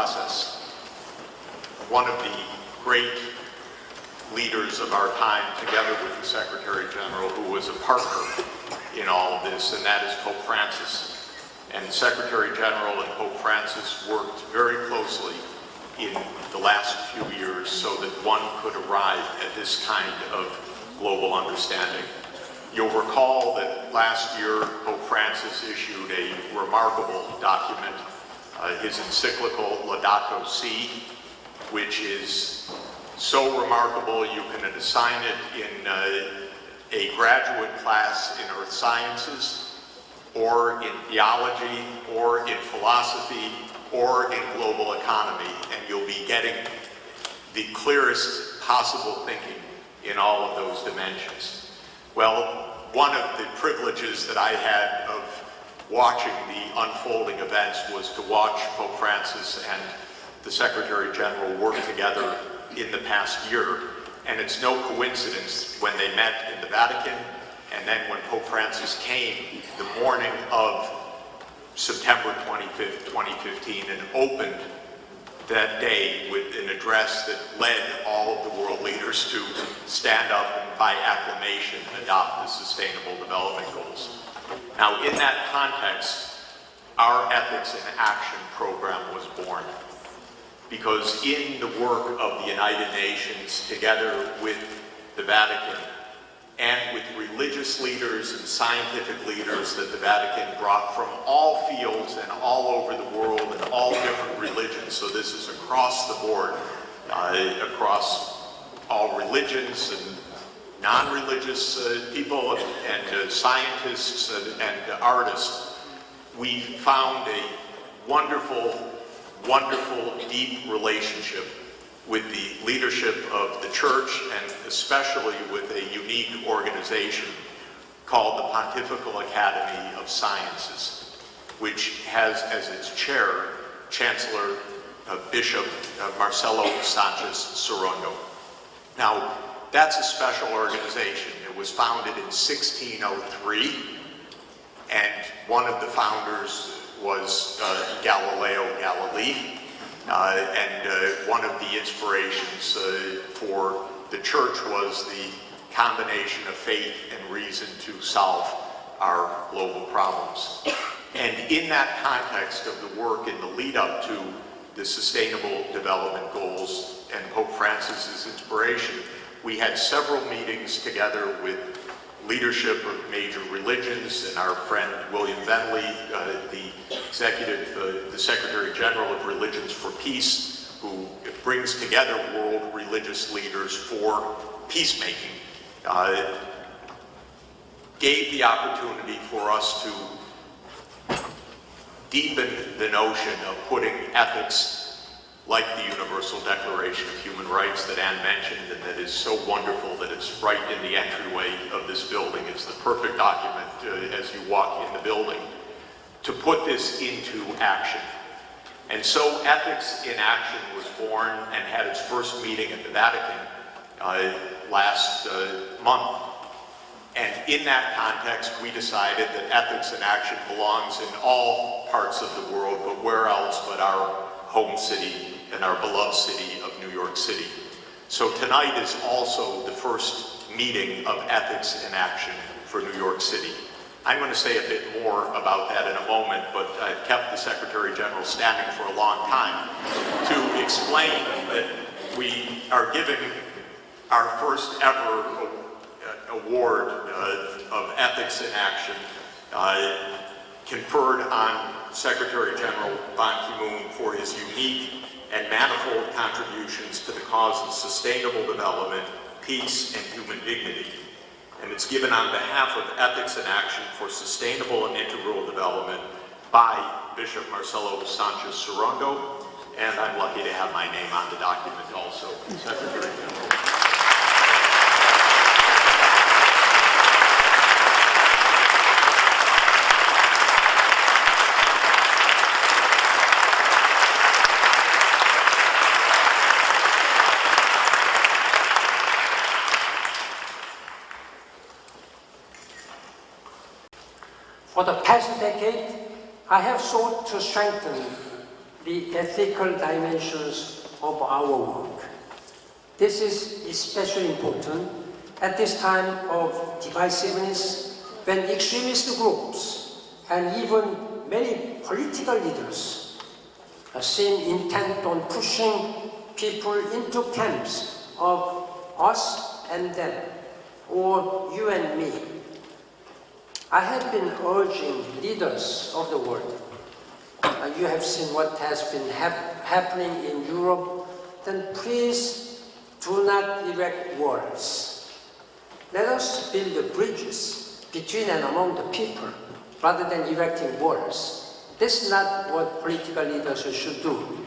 process. One of the great leaders of our time, together with the Secretary General, who was a partner in all of this, and that is Pope Francis. And Secretary General and Pope Francis worked very closely in the last few years so that one could arrive at this kind of global understanding. You'll recall that last year Pope Francis issued a remarkable document, his encyclical Laudato Si, which is so remarkable you can assign it in a graduate class in earth sciences, or in theology, or in philosophy, or in global economy, and you'll be getting the clearest possible thinking in all of those dimensions. Well, one of the privileges that I had of watching the unfolding events was to watch Pope Francis and the Secretary General work together in the past year. And it's no coincidence when they met in the Vatican, and then when Pope Francis came the morning of September 25th, 2015, and opened that day with an address that led all of the world leaders to stand up and by acclamation adopt the Sustainable Development Goals. Now, in that context, our Ethics in Action program was born, because in the work of the United Nations, together with the Vatican, and with religious leaders and scientific leaders that the Vatican brought from all fields and all over the world and all different religions, so this is across the board, across all religions and non-religious people and scientists and artists, we found a wonderful, wonderful, deep relationship with the leadership of the Church, and especially with a unique organization called the Pontifical Academy of Sciences, which has as its chair Chancellor Bishop Marcelo Sanchez Sorondo. Now, that's a special organization. It was founded in 1603, and one of the founders was Galileo Galilei. One of the inspirations for the Church was the combination of faith and reason to solve our global problems. And in that context of the work in the lead up to the Sustainable Development Goals and Pope Francis's inspiration, we had several meetings together with leadership of major religions, and our friend William Bentley, the Secretary General of Religions for Peace, who brings together world religious leaders for peacemaking, gave the opportunity for us to deepen the notion of putting ethics like the Universal Declaration of Human Rights that Anne mentioned, and that is so wonderful that it's right in the entryway of this building. It's the perfect document as you walk in the building, to put this into action. And so Ethics in Action was born and had its first meeting at the Vatican last month. And in that context, we decided that ethics in action belongs in all parts of the world, but where else but our home city and our beloved city of New York City. So tonight is also the first meeting of Ethics in Action for New York City. I'm going to say a bit more about that in a moment, but I've kept the Secretary General standing for a long time to explain that we are giving our first ever award of Ethics in Action conferred on Secretary General Ban Ki-moon for his unique and manifold contributions to the cause of sustainable development, peace, and human dignity. And it's given on behalf of Ethics in Action for Sustainable and Integral Development by Bishop Marcelo Sanchez Sorondo, and I'm lucky to have my name on the document also, Secretary General. For the past decade, I have sought to strengthen the ethical dimensions of our work. This is especially important at this time of divisiveness, when extremist groups and even many political leaders seem intent on pushing people into camps of us and them, or you and me. I have been urging leaders of the world, you have seen what has been happening in Europe, then please do not erect walls. Let us build the bridges between and among the people, rather than erecting walls. This is not what political leaders should do.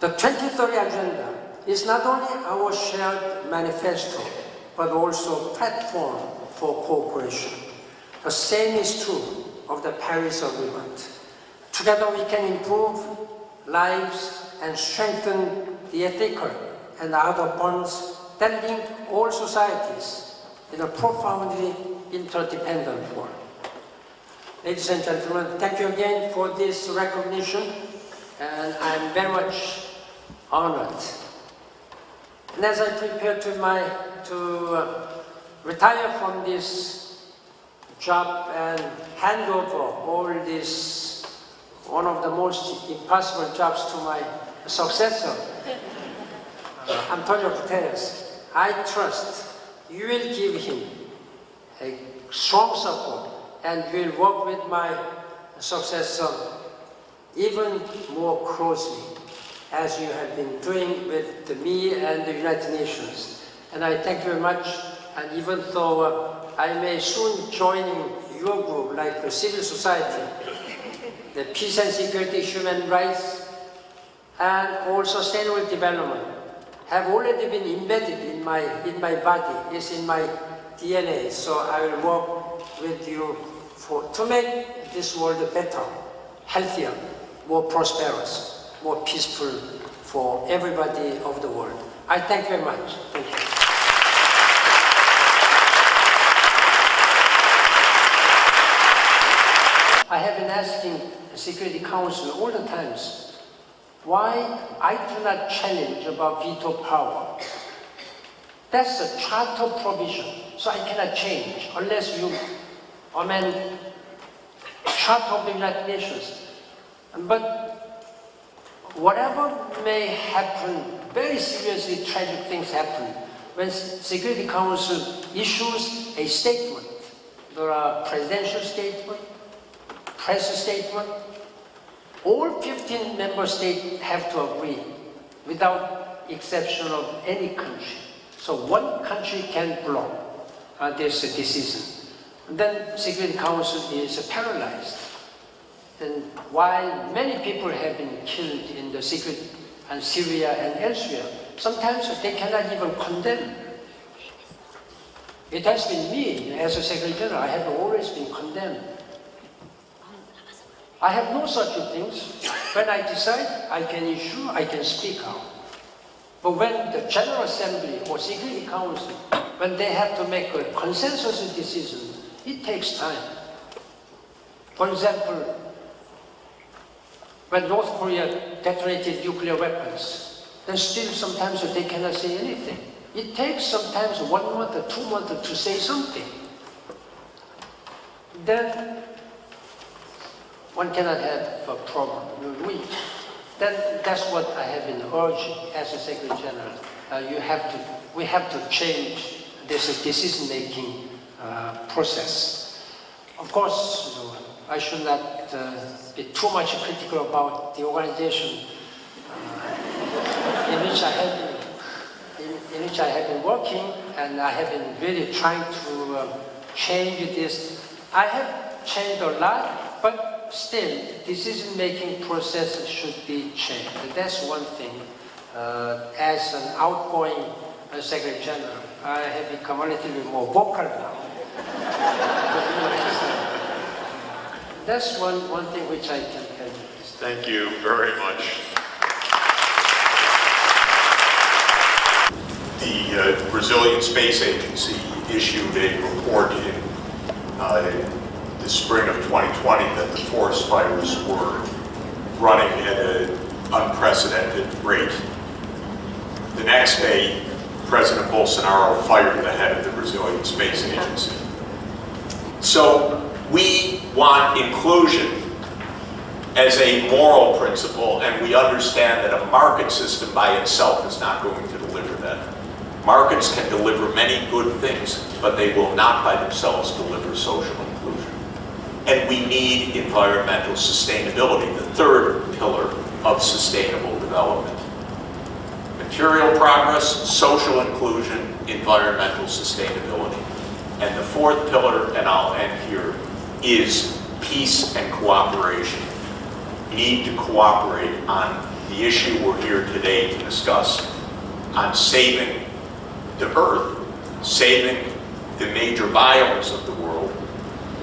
The 2030 Agenda is not only our shared manifesto, but also a platform for cooperation. The same is true of the Paris Agreement. Together we can improve lives and strengthen the ethical and other bonds that link all societies in a profoundly interdependent world. Ladies and gentlemen, thank you again for this recognition, and I'm very much honored. And as I prepare to retire from this job and hand over all this, one of the most impossible jobs to my successor, Antonio Guterres, I trust you will give him a strong support and will work with my successor even more closely, as you have been doing with me and the United Nations. And I thank you very much, and even though I may soon join your group, like the civil society, the peace and security, human rights, and all sustainable development have already been embedded in my body, is in my DNA, so I will work with you to make this world better, healthier, more prosperous, more peaceful for everybody of the world. I thank you very much. Thank you. I have been asking the Security Council all the times why I do not challenge about veto power. That's a charter provision, so I cannot change unless you amend Charter of the United Nations. But whatever may happen, very seriously tragic things happen when Security Council issues a statement. There are presidential statement, press statement. All 15 member states have to agree without exception of any country. So one country can block this decision. And then Security Council is paralyzed. Then while many people have been killed in the secret and Syria and elsewhere, sometimes they cannot even condemn. It has been me, as a Secretary General, I have always been condemned. I have no such things. When I decide, I can issue, I can speak out. But when the General Assembly or Security Council, when they have to make a consensus decision, it takes time. For example, when North Korea detonated nuclear weapons, then still sometimes they cannot say anything. It takes sometimes 1 month or 2 months to say something. Then one cannot have a problem. That's what I have been urging as a Secretary General. We have to change this decision-making process. Of course, I should not be too much critical about the organization in which I have been working, and I have been really trying to change this. I have changed a lot, but still, decision-making process should be changed. That's one thing. As an outgoing Secretary General, I have become a little bit more vocal now. That's one thing which I can tell you. Thank you very much. The Brazilian Space Agency issued a report in the spring of 2020 that the forest fires were running at an unprecedented rate. The next day, President Bolsonaro fired the head of the Brazilian Space Agency. So we want inclusion as a moral principle, and we understand that a market system by itself is not going to deliver that. Markets can deliver many good things, but they will not by themselves deliver social inclusion. And we need environmental sustainability, the third pillar of sustainable development. Material progress, social inclusion, environmental sustainability. And the fourth pillar, and I'll end here, is peace and cooperation. We need to cooperate on the issue we're here today to discuss, on saving the earth, saving the major biomes of the world,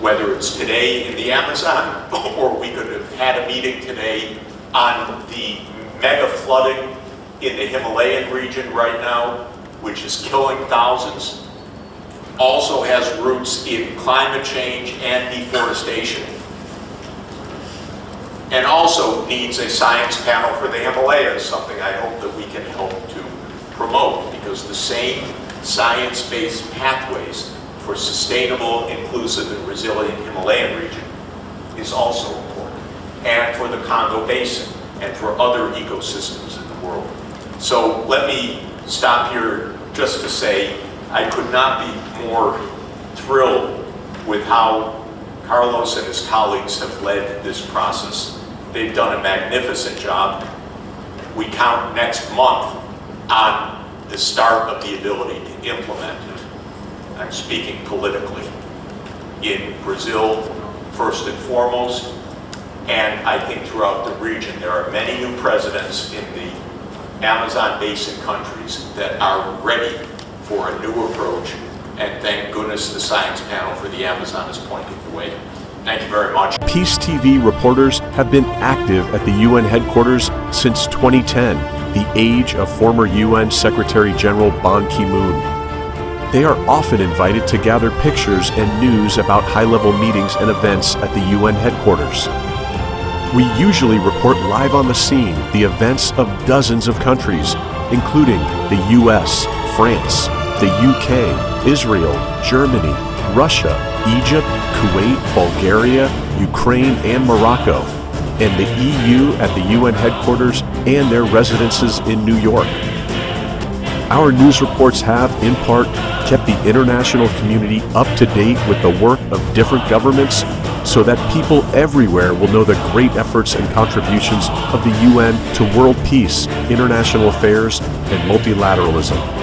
whether it's today in the Amazon, or we could have had a meeting today on the mega flooding in the Himalayan region right now, which is killing thousands, also has roots in climate change and deforestation, and also needs a science panel for the Himalayas, something I hope that we can help to promote, because the same science-based pathways for sustainable, inclusive, and resilient Himalayan region is also important, and for the Congo Basin, and for other ecosystems in the world. So let me stop here just to say I could not be more thrilled with how Carlos and his colleagues have led this process. They've done a magnificent job. We count next month on the start of the ability to implement it. I'm speaking politically. In Brazil, first and foremost, and I think throughout the region, there are many new presidents in the Amazon basin countries that are ready for a new approach, and thank goodness the science panel for the Amazon is pointing the way. Thank you very much. Peace TV reporters have been active at the UN headquarters since 2010, the age of former UN Secretary General Ban Ki-moon. They are often invited to gather pictures and news about high-level meetings and events at the UN headquarters. We usually report live on the scene the events of dozens of countries, including the US, France, the UK, Israel, Germany, Russia, Egypt, Kuwait, Bulgaria, Ukraine, and Morocco, and the EU at the UN headquarters and their residences in New York. Our news reports have, in part, kept the international community up to date with the work of different governments so that people everywhere will know the great efforts and contributions of the UN to world peace, international affairs, and multilateralism.